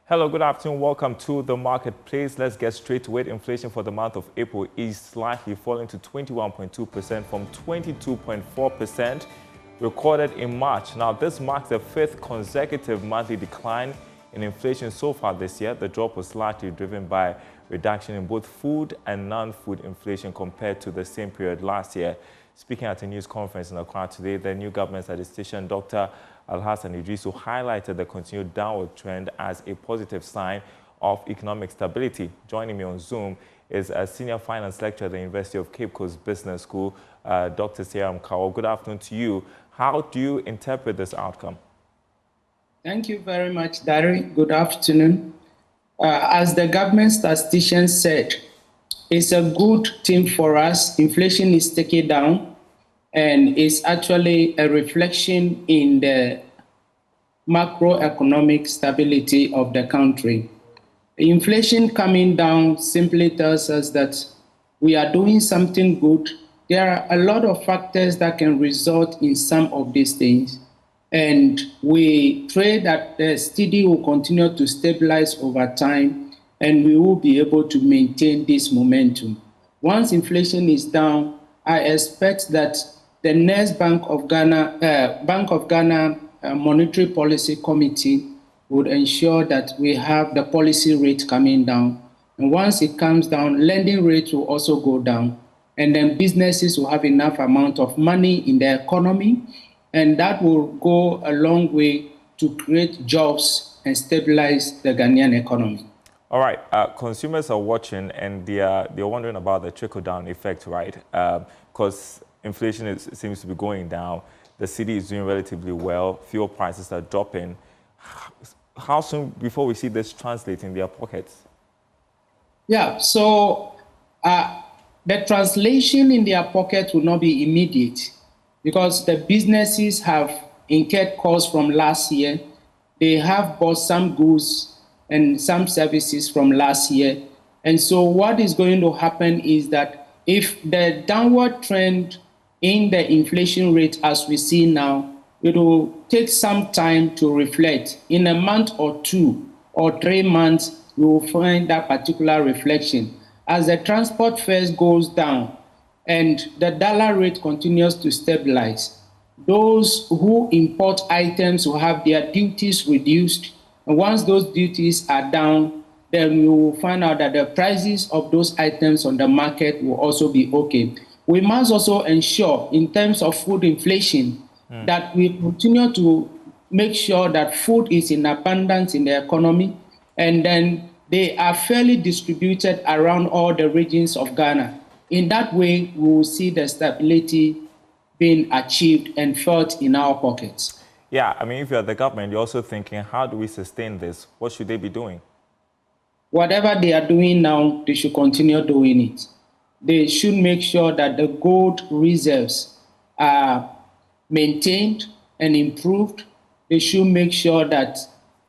Hello, good afternoon. Welcome to the marketplace. Let's get straight to it. Inflation for the month of April is slightly falling to 21.2% from 22.4% recorded in March. Now, this marks the fifth consecutive monthly decline in inflation so far this year. The drop was largely driven by reduction in both food and non-food inflation compared to the same period last year. Speaking at a news conference in Accra today, the new government statistician, Dr. Alhassan Idrisu, highlighted the continued downward trend as a positive sign of economic stability. Joining me on Zoom is a senior finance lecturer at the University of Cape Coast Business School, Dr. Seram Kawo. Good afternoon to you. How do you interpret this outcome? Thank you very much, Dari. Good afternoon. As the government statistician said, it's a good thing for us. Inflation is taken down, and it's actually a reflection in the macroeconomic stability of the country. Inflation coming down simply tells us that we are doing something good. There are a lot of factors that can result in some of these things, and we pray that the steady will continue to stabilize over time, and we will be able to maintain this momentum. Once inflation is down, I expect that the next Bank of Ghana Monetary Policy Committee would ensure that we have the policy rate coming down. And once it comes down, lending rates will also go down. And then businesses will have enough amount of money in the economy. And that will go a long way to create jobs and stabilize the Ghanaian economy. All right, consumers are watching and they're wondering about the trickle-down effect, right? Because inflation seems to be going down. The city is doing relatively well. Fuel prices are dropping. How soon before we see this translate in their pockets? Yeah, so the translation in their pocket will not be immediate because the businesses have incurred costs from last year. They have bought some goods and some services from last year. And so what is going to happen is that if the downward trend in the inflation rate as we see now, it will take some time to reflect. In a month or 2 or 3 months, you will find that particular reflection. As the transport fares goes down and the dollar rate continues to stabilize, those who import items will have their duties reduced. And once those duties are down, then you will find out that the prices of those items on the market will also be okay. We must also ensure, in terms of food inflation, that we continue to make sure that food is in abundance in the economy, and then they are fairly distributed around all the regions of Ghana. In that way, we will see the stability being achieved and felt in our pockets. Yeah, I mean, if you're the government, you're also thinking, how do we sustain this? What should they be doing? Whatever they are doing now, they should continue doing it. They should make sure that the gold reserves are maintained and improved. They should make sure that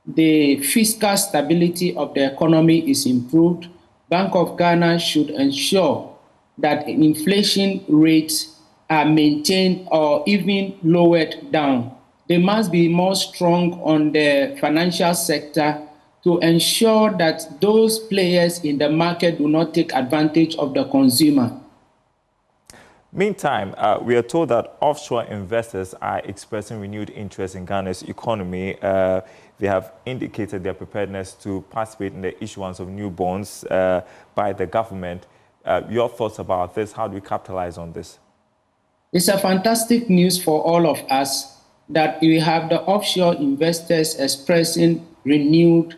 the fiscal stability of the economy is improved. Bank of Ghana should ensure that inflation rates are maintained or even lowered down. They must be more strong on the financial sector to ensure that those players in the market do not take advantage of the consumer. Meantime, we are told that offshore investors are expressing renewed interest in Ghana's economy. They have indicated their preparedness to participate in the issuance of new bonds by the government. Your thoughts about this? How do we capitalize on this? It's a fantastic news for all of us that we have the offshore investors expressing renewed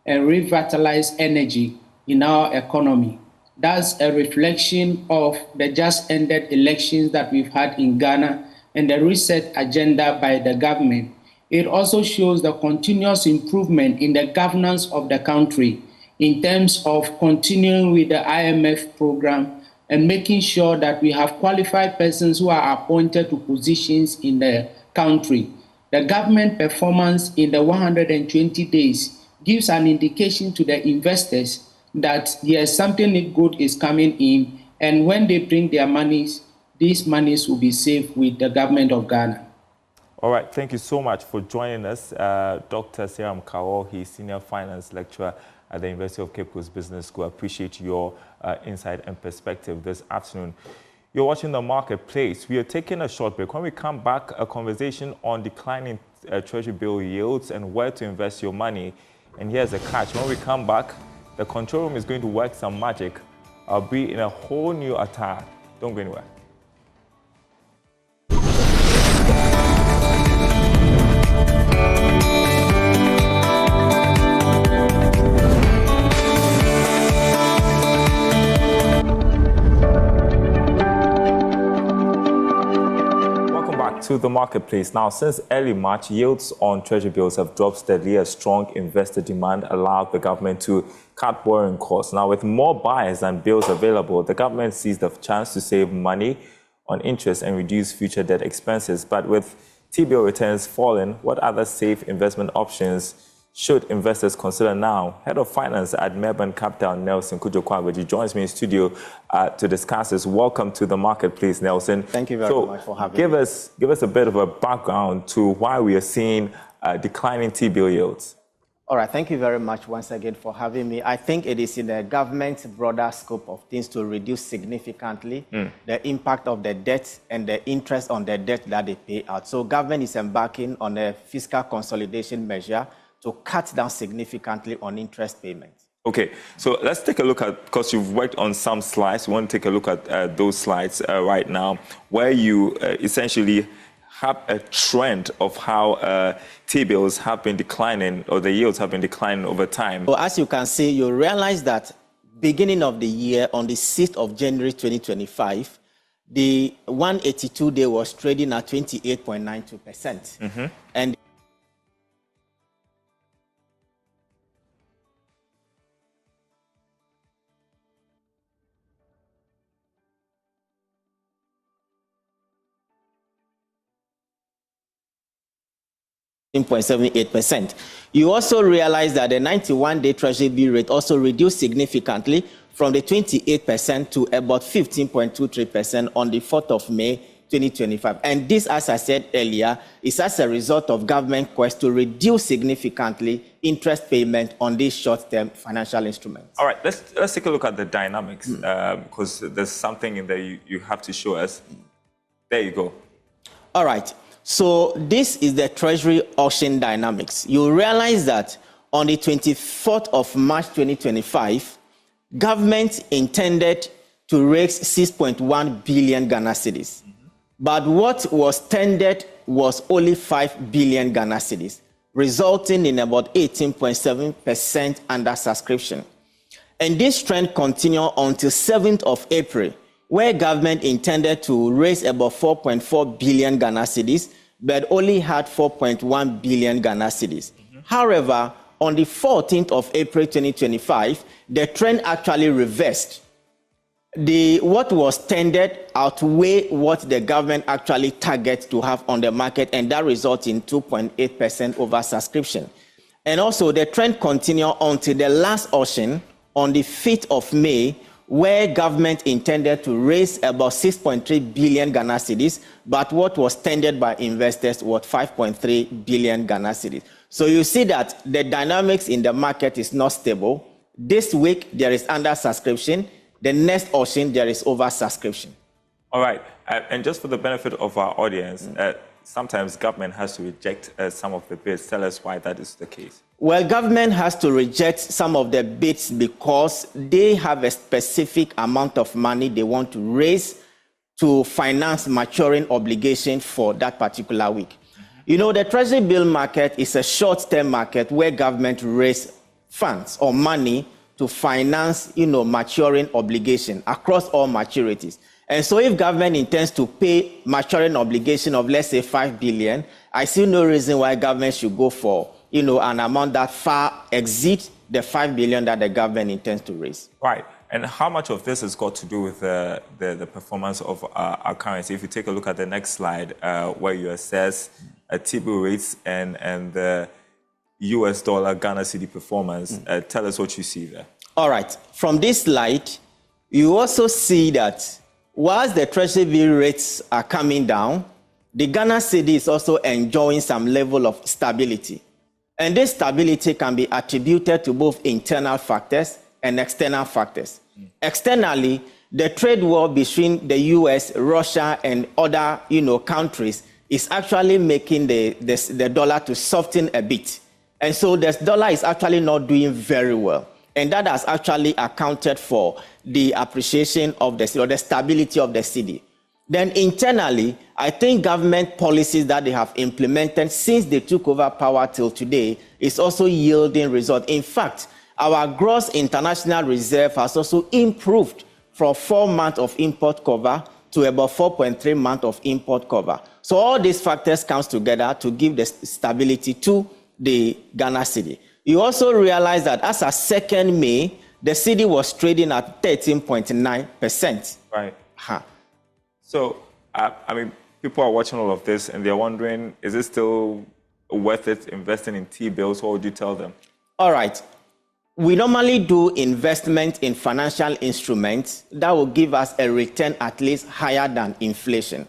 and revitalized energy in our economy. That's a reflection of the just ended elections that we've had in Ghana and the reset agenda by the government. It also shows the continuous improvement in the governance of the country in terms of continuing with the IMF program and making sure that we have qualified persons who are appointed to positions in the country. The government performance in the 120 days gives an indication to the investors that yes, something good is coming in, and when they bring their monies, these monies will be safe with the government of Ghana. All right, thank you so much for joining us, Dr. Seram Kawo. He's Senior Finance Lecturer at the University of Cape Coast Business School. I appreciate your insight and perspective this afternoon. You're watching The Marketplace. We are taking a short break. When we come back, a conversation on declining Treasury Bill yields and where to invest your money. And here's a catch. When we come back, the control room is going to work some magic. I'll be in a whole new attire. Don't go anywhere. To the marketplace. Now, since early March, yields on Treasury bills have dropped steadily as strong investor demand allowed the government to cut borrowing costs. Now, with more buyers than bills available, the government sees the chance to save money on interest and reduce future debt expenses. But with T-bill returns falling, what other safe investment options should investors consider now? Head of Finance at Melbourne Capital, Nelson Kudjo-Kwagweji, joins me in studio to discuss this. Welcome to the marketplace, Nelson. Thank you very much for having me. Give us a bit of a background to why we are seeing declining T-bill yields. All right, thank you very much once again for having me. I think it is in the government's broader scope of things to reduce significantly the impact of the debt and the interest on the debt that they pay out. So government is embarking on a fiscal consolidation measure to cut down significantly on interest payments. Okay, so let's take a look at, because you've worked on some slides, we want to take a look at those slides right now, where you essentially have a trend of how T-bills have been declining, or the yields have been declining over time. So as you can see, you realize that beginning of the year, on the 6th of January 2025, the 182-day was trading at 28.92%. And 0.78%. You also realize that the 91-day Treasury bill rate also reduced significantly from the 28% to about 15.23% on the 4th of May 2025. And this, as I said earlier, is as a result of government quest to reduce significantly interest payment on these short-term financial instruments. All right, let's take a look at the dynamics, because there's something in there you have to show us. There you go. All right. So this is the Treasury auction dynamics. You realize that on the 24th of March 2025, government intended to raise 6.1 billion Ghana cedis. But what was tendered was only 5 billion Ghana cedis, resulting in about 18.7% under subscription. And this trend continued until 7th of April, where government intended to raise about 4.4 billion Ghana cedis, but only had 4.1 billion Ghana cedis. However, on the 14th of April 2025, the trend actually reversed. What was tendered outweighed what the government actually targets to have on the market, and that resulted in 2.8% over subscription. And also, the trend continued until the last auction on the 5th of May, where government intended to raise about 6.3 billion Ghana cedis, but what was tendered by investors was 5.3 billion Ghana cedis. So you see that the dynamics in the market is not stable. This week, there is under subscription. The next auction, there is over subscription. All right. And just for the benefit of our audience, sometimes government has to reject some of the bids. Tell us why that is the case. Well, government has to reject some of the bids because they have a specific amount of money they want to raise to finance maturing obligation for that particular week. You know, the Treasury bill market is a short-term market where government raise funds or money to finance, maturing obligation across all maturities. And so if government intends to pay maturing obligation of, let's say, 5 billion, I see no reason why government should go for, an amount that far exceeds the 5 billion that the government intends to raise. Right. And how much of this has got to do with the performance of our currency? If you take a look at the next slide, where you assess T-bill rates and the US dollar Ghana cedi performance, tell us what you see there. All right. From this slide, you also see that whilst the Treasury bill rates are coming down, the Ghana cedi is also enjoying some level of stability. And this stability can be attributed to both internal factors and external factors. Externally, the trade war between the US, Russia, and other countries is actually making the dollar to soften a bit. And so the dollar is actually not doing very well. And that has actually accounted for the appreciation of the cedi, or the stability of the cedi. Then internally, I think government policies that they have implemented since they took over power till today is also yielding results. In fact, our gross international reserve has also improved from 4 months of import cover to about 4.3 months of import cover. So all these factors comes together to give the stability to the Ghana cedi. You also realize that as of 2nd May, the cedi was trading at 13.9%. Right. So, I mean, people are watching all of this and they're wondering, is it still worth it investing in T-bills? What would you tell them? All right. We normally do investment in financial instruments that will give us a return at least higher than inflation.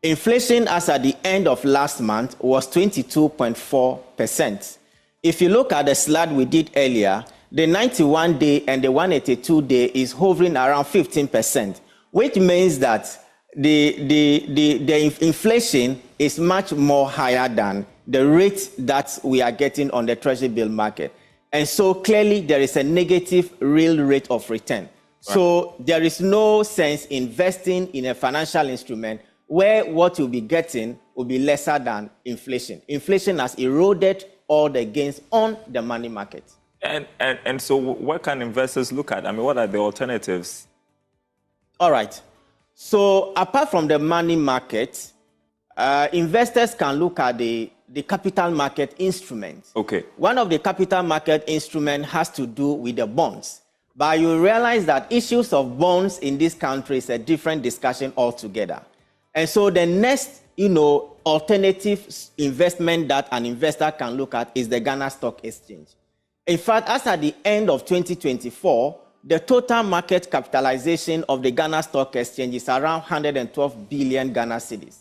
Inflation as at the end of last month was 22.4%. If you look at the slide we did earlier, the 91-day and the 182-day is hovering around 15%, which means that the inflation is much more higher than the rate that we are getting on the Treasury bill market. And so clearly there is a negative real rate of return. Right. So there is no sense investing in a financial instrument where what you'll be getting will be lesser than inflation. Inflation has eroded all the gains on the money market. And so what can investors look at? I mean, what are the alternatives? All right. So apart from the money market, investors can look at the capital market instruments. Okay. One of the capital market instruments has to do with the bonds. But you realize that issues of bonds in this country is a different discussion altogether. And so the next, alternative investment that an investor can look at is the Ghana Stock Exchange. In fact, as at the end of 2024, the total market capitalization of the Ghana Stock Exchange is around 112 billion Ghana cedis.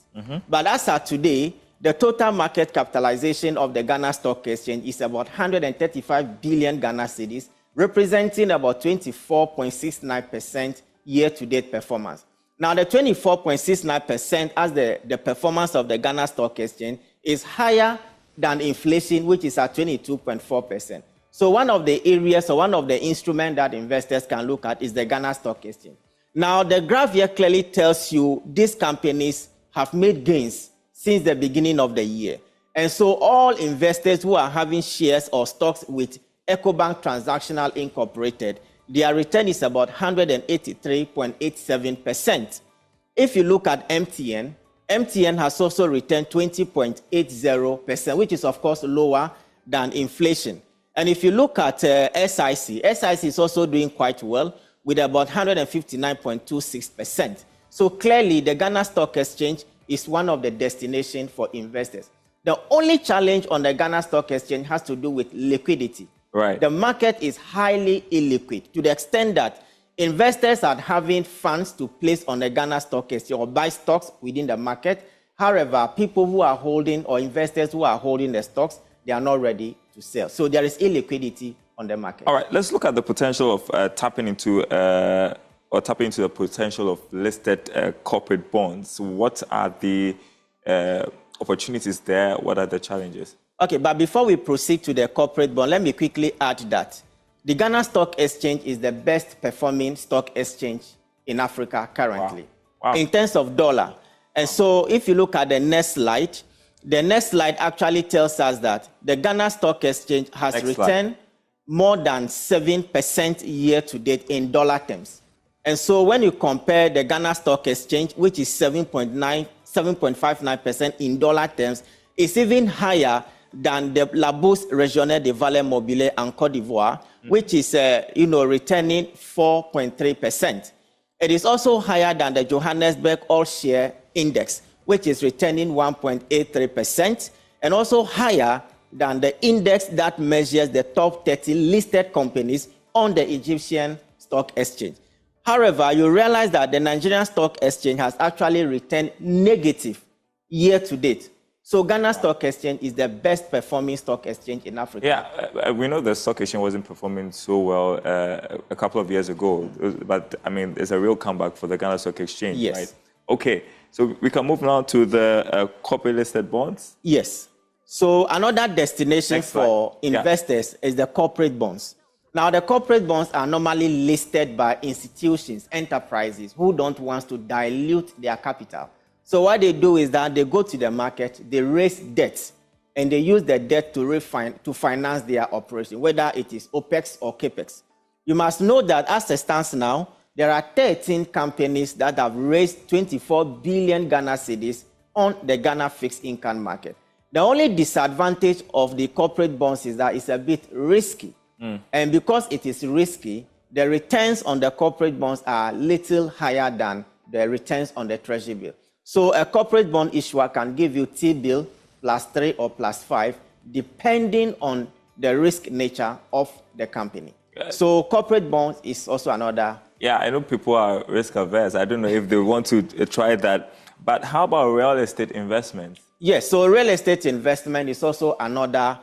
But as at today, the total market capitalization of the Ghana Stock Exchange is about 135 billion Ghana cedis, representing about 24.69% year-to-date performance. Now, the 24.69% as the performance of the Ghana Stock Exchange is higher than inflation, which is at 22.4%. So one of the areas or one of the instruments that investors can look at is the Ghana Stock Exchange. Now, the graph here clearly tells you these companies have made gains since the beginning of the year. And so all investors who are having shares or stocks with EcoBank Transactional Incorporated, their return is about 183.87%. If you look at MTN, MTN has also returned 20.80%, which is, of course, lower than inflation. And if you look at SIC is also doing quite well with about 159.26%. So clearly, the Ghana Stock Exchange is one of the destinations for investors. The only challenge on the Ghana Stock Exchange has to do with liquidity. Right. The market is highly illiquid to the extent that investors are having funds to place on the Ghana Stock Exchange or buy stocks within the market. However, people who are holding or investors who are holding the stocks, they are not ready to sell. So there is illiquidity on the market. All right, let's look at the potential of tapping into the potential of listed corporate bonds. What are the opportunities there? What are the challenges? Okay, but before we proceed to the corporate bond, let me quickly add that the Ghana Stock Exchange is the best performing stock exchange in Africa currently. Wow. In terms of dollar. And so if you look at the next slide actually tells us that the Ghana Stock Exchange has returned more than 7% year to date in dollar terms. And so when you compare the Ghana Stock Exchange, which is 7.59% in dollar terms, it's even higher than the La Bourse Régionale des Valeurs Mobilières en Côte d'Ivoire, which is returning 4.3%. It is also higher than the Johannesburg All Share Index, which is returning 1.83%, and also higher than the index that measures the top 30 listed companies on the Egyptian Stock Exchange. However, you realize that the Nigerian Stock Exchange has actually returned negative year to date. So Ghana Stock Exchange is the best performing stock exchange in Africa. Yeah, we know the stock exchange wasn't performing so well a couple of years ago, but I mean, it's a real comeback for the Ghana Stock Exchange, Yes. right? Okay, so we can move now to the corporate listed bonds. Yes. So another destination Next slide. for investors is the corporate bonds. Now, the corporate bonds are normally listed by institutions, enterprises who don't want to dilute their capital. So what they do is that they go to the market, they raise debt, and they use the debt to finance their operation, whether it is OPEX or CAPEX. You must know that as it stands now, there are 13 companies that have raised 24 billion Ghana cedis on the Ghana fixed income market. The only disadvantage of the corporate bonds is that it's a bit risky. And because it is risky, the returns on the corporate bonds are little higher than the returns on the Treasury bill. So a corporate bond issuer can give you T-bill +3 or +5, depending on the risk nature of the company. So corporate bonds is also another. Yeah, I know people are risk averse. I don't know if they want to try that. But how about real estate investments? Yes, so real estate investment is also another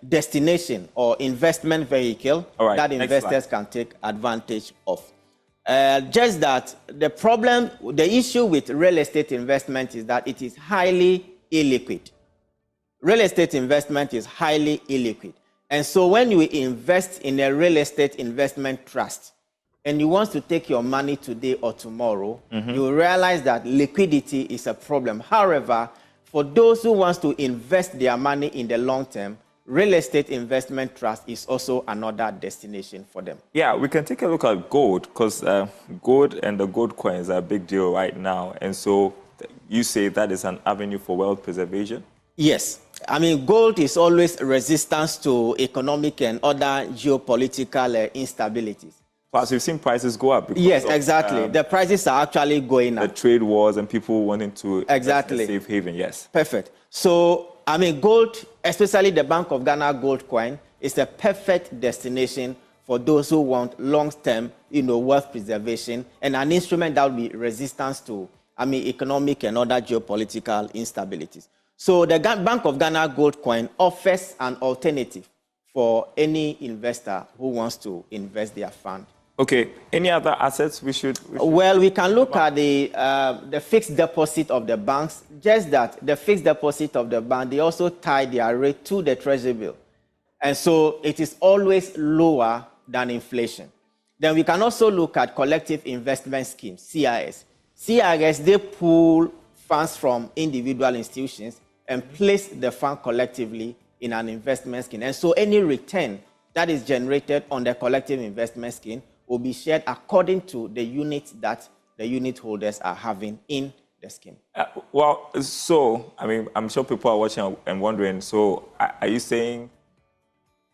destination or investment vehicle that investors can take advantage of. Just that the issue with real estate investment is that it is highly illiquid. Real estate investment is highly illiquid. And so when you invest in a real estate investment trust and you want to take your money today or tomorrow, you realize that liquidity is a problem. However, for those who want to invest their money in the long term, real estate investment trust is also another destination for them. Yeah, we can take a look at gold because gold and the gold coins are a big deal right now. And so you say that is an avenue for wealth preservation? Yes. I mean, gold is always resistance to economic and other geopolitical instabilities. Plus, we've seen prices go up. Yes, exactly. The prices are actually going up. The trade wars and people wanting to exactly safe haven, yes. Perfect. So, I mean, gold, especially the Bank of Ghana gold coin, is a perfect destination for those who want long-term, wealth preservation and an instrument that will be resistance to, economic and other geopolitical instabilities. So the Bank of Ghana gold coin offers an alternative for any investor who wants to invest their fund. Okay. Any other assets we should Well, we can look at the fixed deposit of the banks. Just that the fixed deposit of the bank, they also tie their rate to the Treasury bill. And so it is always lower than inflation. Then we can also look at collective investment schemes, CIS. CIS, they pool funds from individual institutions and place the fund collectively in an investment scheme. And so any return that is generated on the collective investment scheme will be shared according to the units that the unit holders are having in the scheme. I'm sure people are watching and wondering, so are you saying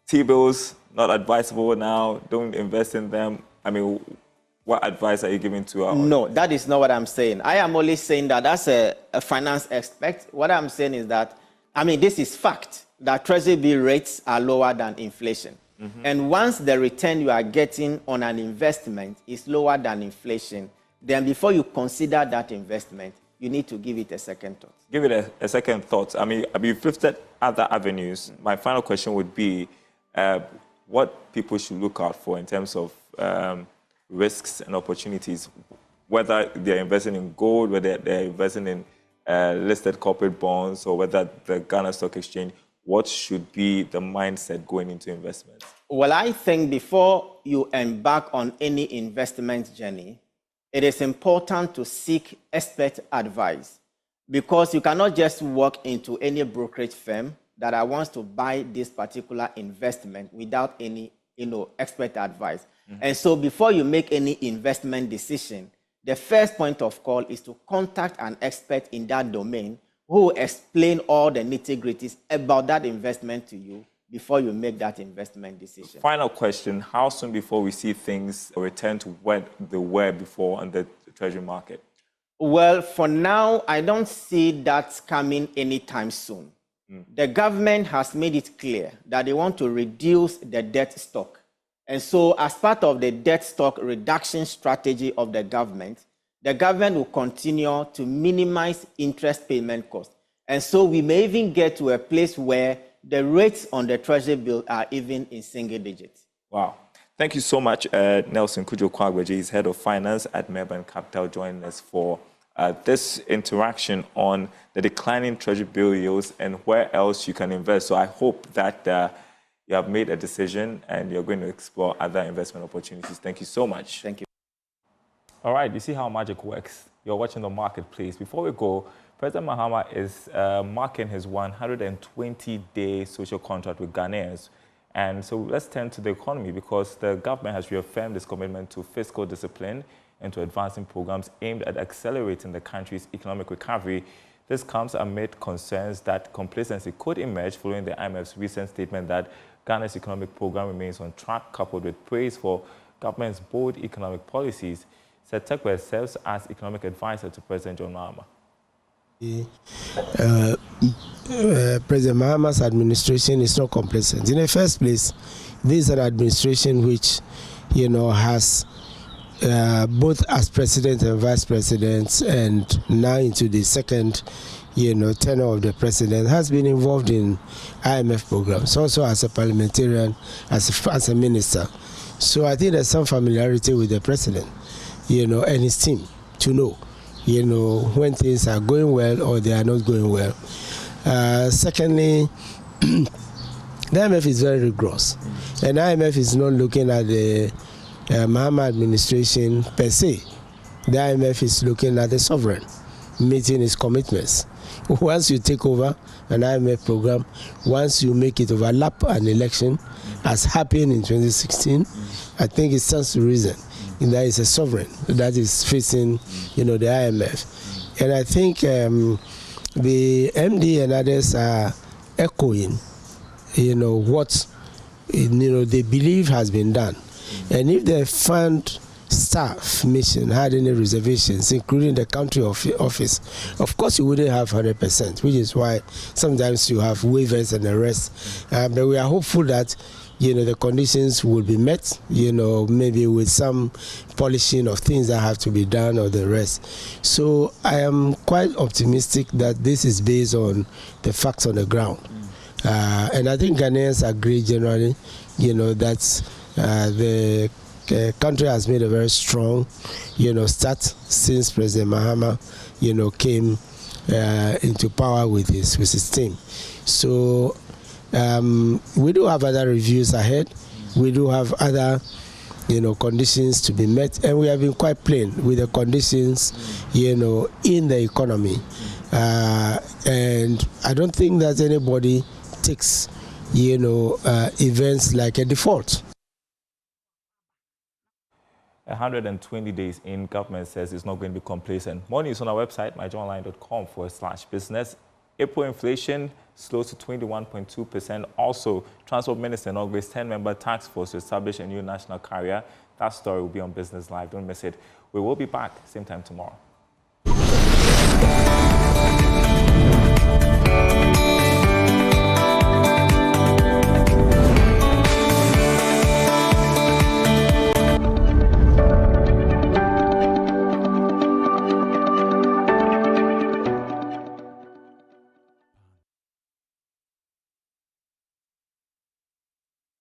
T-bills not advisable now, don't invest in them? What advice are you giving to our audience? No, that is not what I'm saying. I am only saying that as a finance expert, what I'm saying is that, this is fact, that Treasury bill rates are lower than inflation. And once the return you are getting on an investment is lower than inflation, then before you consider that investment, you need to give it a second thought. Give it a second thought. You've lifted other avenues. My final question would be what people should look out for in terms of risks and opportunities, whether they're investing in gold, whether they're investing in listed corporate bonds, or whether the Ghana Stock Exchange. What should be the mindset going into investments? Well, I think before you embark on any investment journey, it is important to seek expert advice, because you cannot just walk into any brokerage firm that I want to buy this particular investment without any expert advice. And so before you make any investment decision, the first point of call is to contact an expert in that domain who will explain all the nitty-gritties about that investment to you before you make that investment decision. Final question, how soon before we see things return to what they were before on the Treasury market? Well, for now, I don't see that coming anytime soon. The government has made it clear that they want to reduce the debt stock. And so as part of the debt stock reduction strategy of the government, the government will continue to minimize interest payment costs. And so we may even get to a place where the rates on the Treasury bill are even in single digits. Wow. Thank you so much, Nelson Kujo-Kwagbeji. He's Head of Finance at Melbourne Capital, joining us for this interaction on the declining Treasury bill yields and where else you can invest. So I hope that you have made a decision and you're going to explore other investment opportunities. Thank you so much. Thank you. All right, you see how magic works. You're watching the marketplace. Before we go, President Mahama is marking his 120-day social contract with Ghanaians. And so let's turn to the economy, because the government has reaffirmed its commitment to fiscal discipline and to advancing programs aimed at accelerating the country's economic recovery. This comes amid concerns that complacency could emerge following the IMF's recent statement that Ghana's economic program remains on track, coupled with praise for government's bold economic policies. Setekwe serves as economic advisor to President John Mahama. President Mahama's administration is not complacent. In the first place, this is an administration which, has both as president and vice president, and now into the second, tenure of the president, has been involved in IMF programs, also as a parliamentarian, as a minister. So I think there's some familiarity with the president, and his team to know, when things are going well or they are not going well. Secondly, the IMF is very rigorous, and IMF is not looking at the Mahama administration per se. The IMF is looking at the sovereign, meeting its commitments. Once you take over an IMF program, once you make it overlap an election, as happened in 2016, I think it stands to reason that is a sovereign that is facing, the IMF. And I think the MD and others are echoing, what, they believe has been done. And if the fund staff mission had any reservations, including the country office, of course you wouldn't have 100%, which is why sometimes you have waivers and the rest. But we are hopeful that the conditions will be met, maybe with some polishing of things that have to be done or the rest. So I am quite optimistic that this is based on the facts on the ground. And I think Ghanaians agree generally, that the country has made a very strong, start since President Mahama, came into power with his team. So we do have other reviews ahead. We do have other, conditions to be met, and we have been quite plain with the conditions, in the economy. And I don't think that anybody takes, events like a default. 120 days in, government says it's not going to be complacent. More news on our website, myjournline.com/business. April inflation slows to 21.2%. Also, Transport Minister inaugurates 10-member task force to establish a new national carrier. That story will be on Business Live. Don't miss it. We will be back same time tomorrow.